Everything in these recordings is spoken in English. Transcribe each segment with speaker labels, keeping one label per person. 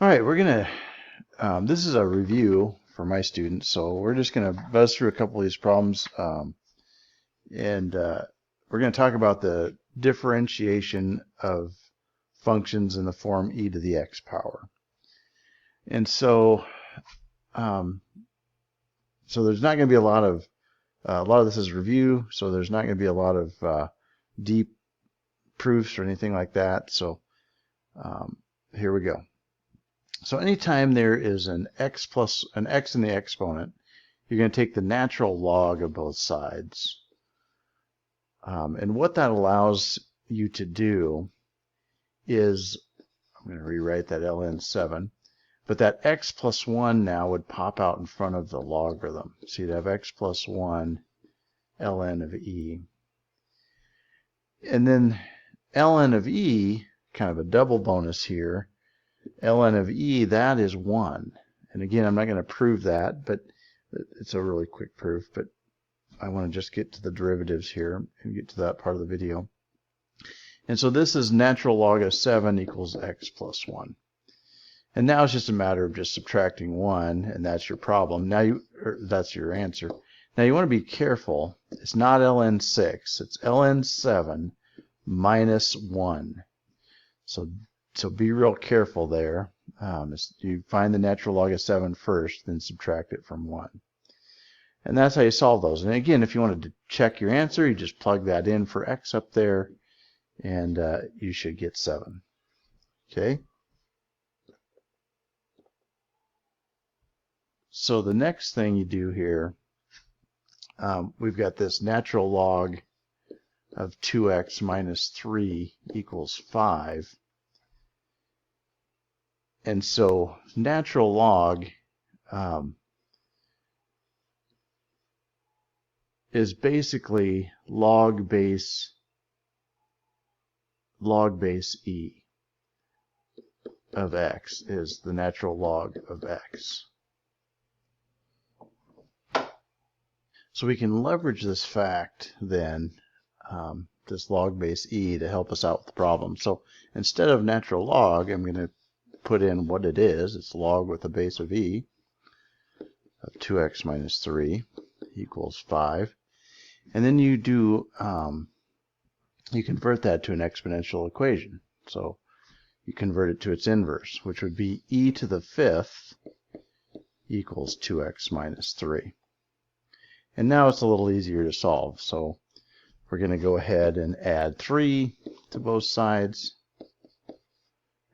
Speaker 1: All right, we're going to, this is a review for my students, so we're just going to buzz through a couple of these problems, and we're going to talk about the differentiation of functions in the form e to the x power. And so, there's not going to be a lot of this is review, so there's not going to be a lot of deep proofs or anything like that. So here we go. So anytime there is an x in the exponent, you're going to take the natural log of both sides. And what that allows you to do is, I'm going to rewrite that ln7, but that x plus 1 now would pop out in front of the logarithm. So you'd have x plus 1 ln of e. And then ln of e, kind of a double bonus here, ln of e, that is 1. And again, I'm not going to prove that, but it's a really quick proof. But I want to just get to the derivatives here and get to that part of the video. And so this is natural log of 7 equals x plus 1. And now it's just a matter of just subtracting 1, and that's your problem. Now that's your answer. Now you want to be careful. It's not ln 6. It's ln 7 minus 1. So be real careful there. You find the natural log of 7 first, then subtract it from 1. And that's how you solve those. And again, if you wanted to check your answer, you just plug that in for x up there, and you should get 7. Okay? So the next thing you do here, we've got this natural log of 2x minus 3 equals 5. And so natural log is basically log base e of x is the natural log of x. So we can leverage this fact then, this log base e, to help us out with the problem. So instead of natural log, I'm going to put in what it is. It's log with a base of e of 2x minus 3 equals 5. And then you do, you convert that to an exponential equation. So you convert it to its inverse, which would be e to the 5th equals 2x minus 3. And now it's a little easier to solve. So we're going to go ahead and add 3 to both sides.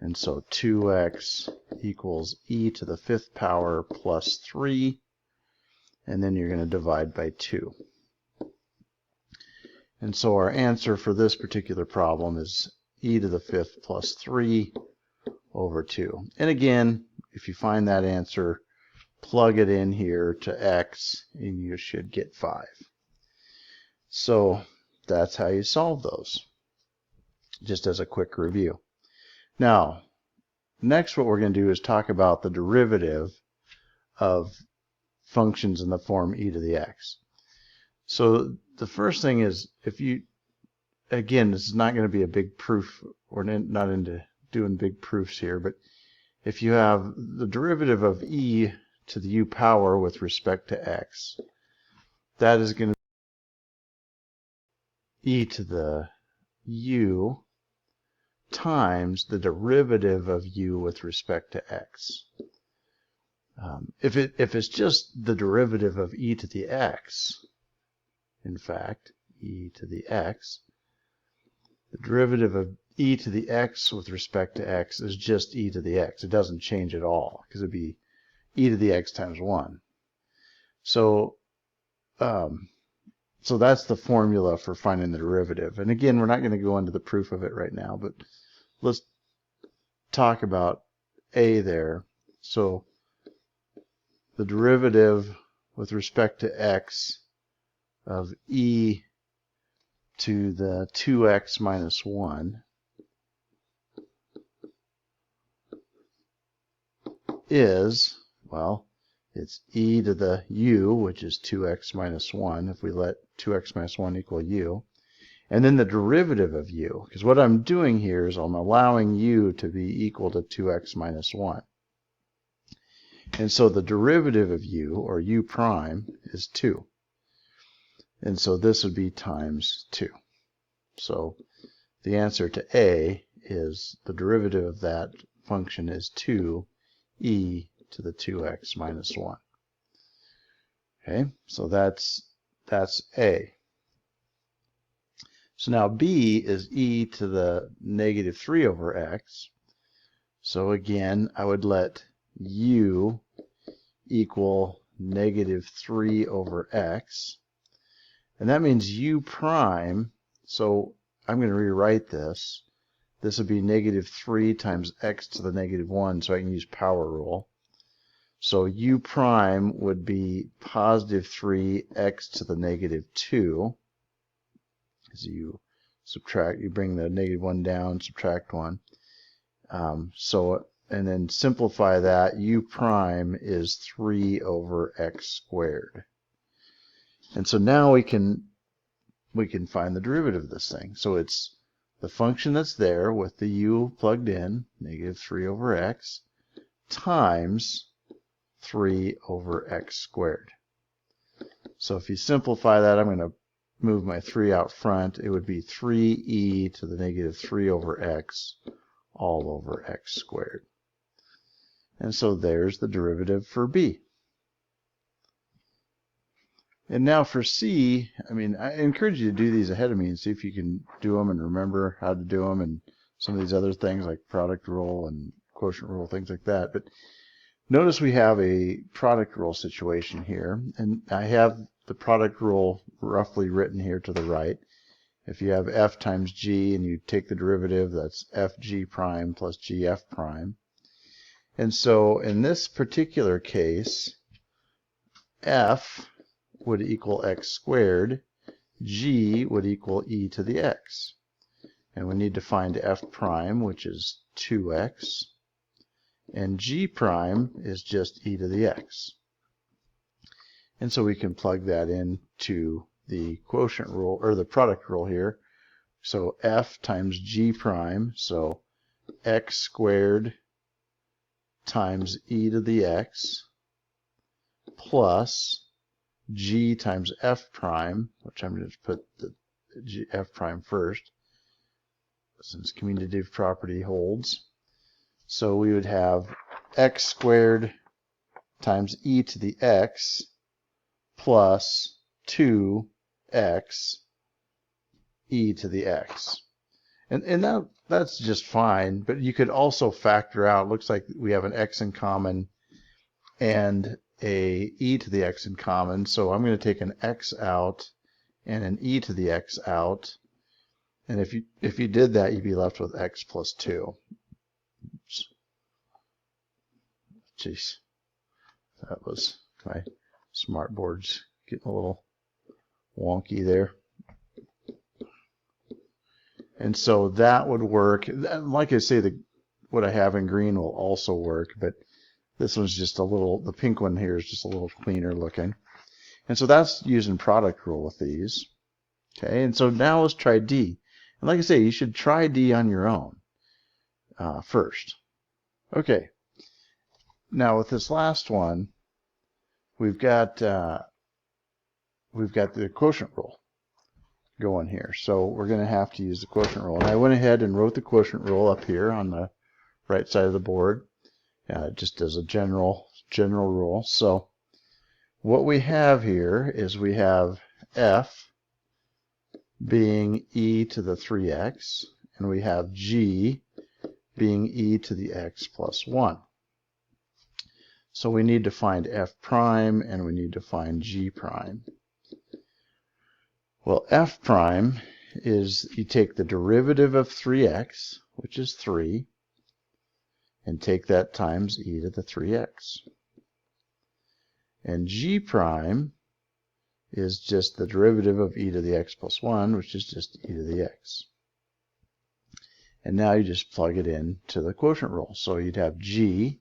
Speaker 1: And so 2x equals e to the 5th power plus 3. And then you're going to divide by 2. And so our answer for this particular problem is e to the 5th plus 3 over 2. And again, if you find that answer, plug it in here to x, and you should get 5. So that's how you solve those, just as a quick review. Now, next what we're going to do is talk about the derivative of functions in the form e to the x. So the first thing is, again, this is not going to be a big proof. We're not into doing big proofs here, but if you have the derivative of e to the u power with respect to x, that is going to be e to the u times the derivative of u with respect to x. If it's just the derivative of e to the x, in fact, e to the x, the derivative of e to the x with respect to x is just e to the x. It doesn't change at all, because it would be e to the x times 1. So that's the formula for finding the derivative. And again, we're not going to go into the proof of it right now, but let's talk about a there. So the derivative with respect to x of e to the 2x minus 1 is, well, it's e to the u, which is 2x minus 1, if we let 2x minus 1 equal u, and then the derivative of u, because what I'm doing here is I'm allowing u to be equal to 2x minus 1. And so the derivative of u, or u prime, is 2. And so this would be times 2. So the answer to A is the derivative of that function is 2e to the 2x minus 1. Okay, so that's A. So now B is e to the negative 3 over x. So again, I would let u equal negative 3 over x. And that means u prime, so I'm going to rewrite this. This would be negative 3 times x to the negative 1, so I can use power rule. So u prime would be positive 3x to the negative 2. As you subtract, you bring the negative 1 down, subtract 1. And then simplify that, u prime is 3 over x squared. And so now we can find the derivative of this thing. So it's the function that's there with the u plugged in, negative 3 over x, times 3 over x squared. So if you simplify that, I'm going to move my 3 out front. It would be 3e to the negative 3 over x all over x squared. And so there's the derivative for B. And now for C, I mean, I encourage you to do these ahead of me and see if you can do them and remember how to do them and some of these other things like product rule and quotient rule, things like that. But notice we have a product rule situation here, and I have the product rule roughly written here to the right. If you have f times g and you take the derivative, that's fg prime plus gf prime. And so in this particular case, f would equal x squared, g would equal e to the x. And we need to find f prime, which is 2x, and g prime is just e to the x. And so we can plug that into the quotient rule, or the product rule here. So f times g prime, so x squared times e to the x, plus g times f prime, which I'm going to put the f prime first, since commutative property holds. So we would have x squared times e to the x plus 2x e to the x. And that's just fine, but you could also factor out, looks like we have an x in common and a e to the x in common, so I'm going to take an x out and an e to the x out, and if you did that, you'd be left with x plus 2. Oops. Jeez, that was my smart board's getting a little wonky there. And so that would work. Like I say, what I have in green will also work, but this one's just a little, the pink one here is just a little cleaner looking. And so that's using product rule with these. Okay, and so now let's try D. And like I say, you should try D on your own first. Okay, now with this last one, we've got the quotient rule going here. So we're going to have to use the quotient rule. And I went ahead and wrote the quotient rule up here on the right side of the board, just as a general rule. So what we have here is we have f being e to the 3x, and we have g being e to the x plus 1. So we need to find f prime and we need to find g prime. Well, f prime is, you take the derivative of 3x, which is 3, and take that times e to the 3x. And g prime is just the derivative of e to the x plus 1, which is just e to the x. And now you just plug it in to the quotient rule. So you'd have g,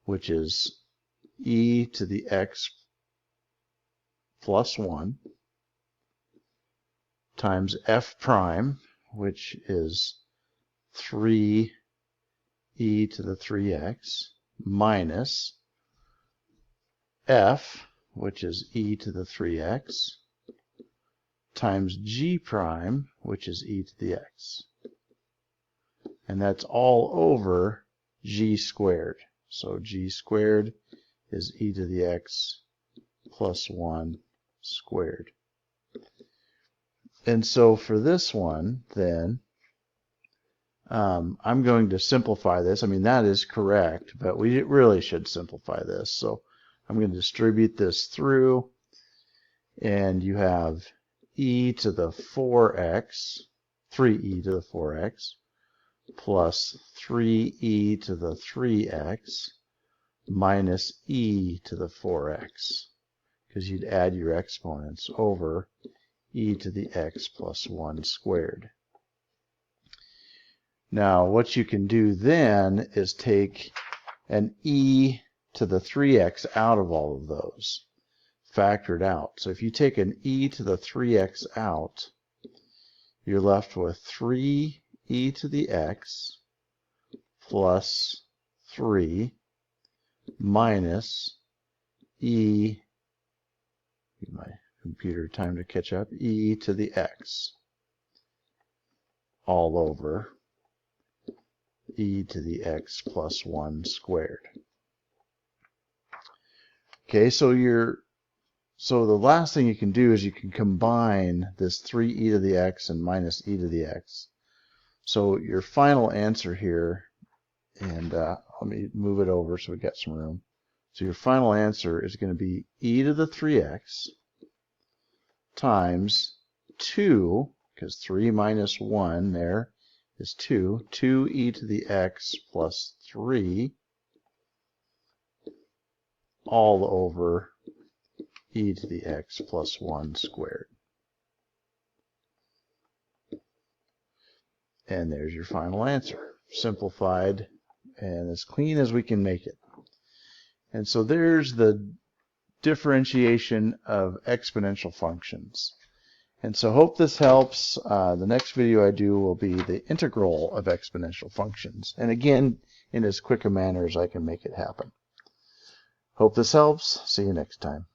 Speaker 1: which is e to the x plus 1, times f prime, which is 3e to the 3x, minus f, which is e to the 3x, times g prime, which is e to the x. And that's all over g squared. So g squared is e to the x plus 1 squared. And so for this one, then, I'm going to simplify this. I mean, that is correct, but we really should simplify this. So I'm going to distribute this through, and you have e to the 4x, 3e to the 4x, plus 3e to the 3x, minus e to the 4x, because you'd add your exponents over e to the x plus 1 squared. Now, what you can do then is take an e to the 3x out of all of those, factor it out. So if you take an e to the 3x out, you're left with 3e to the x plus 3 minus e, give my computer time to catch up, e to the x all over e to the x plus 1 squared. Okay, so the last thing you can do is you can combine this 3e to the x and minus e to the x. So your final answer here, and let me move it over so we got some room. So your final answer is going to be e to the 3x times 2, because 3 minus 1 there is 2, 2e to the x plus 3 all over e to the x plus 1 squared. And there's your final answer, simplified and as clean as we can make it. And so there's the differentiation of exponential functions. And so hope this helps. The next video I do will be the integral of exponential functions. And again, in as quick a manner as I can make it happen. Hope this helps. See you next time.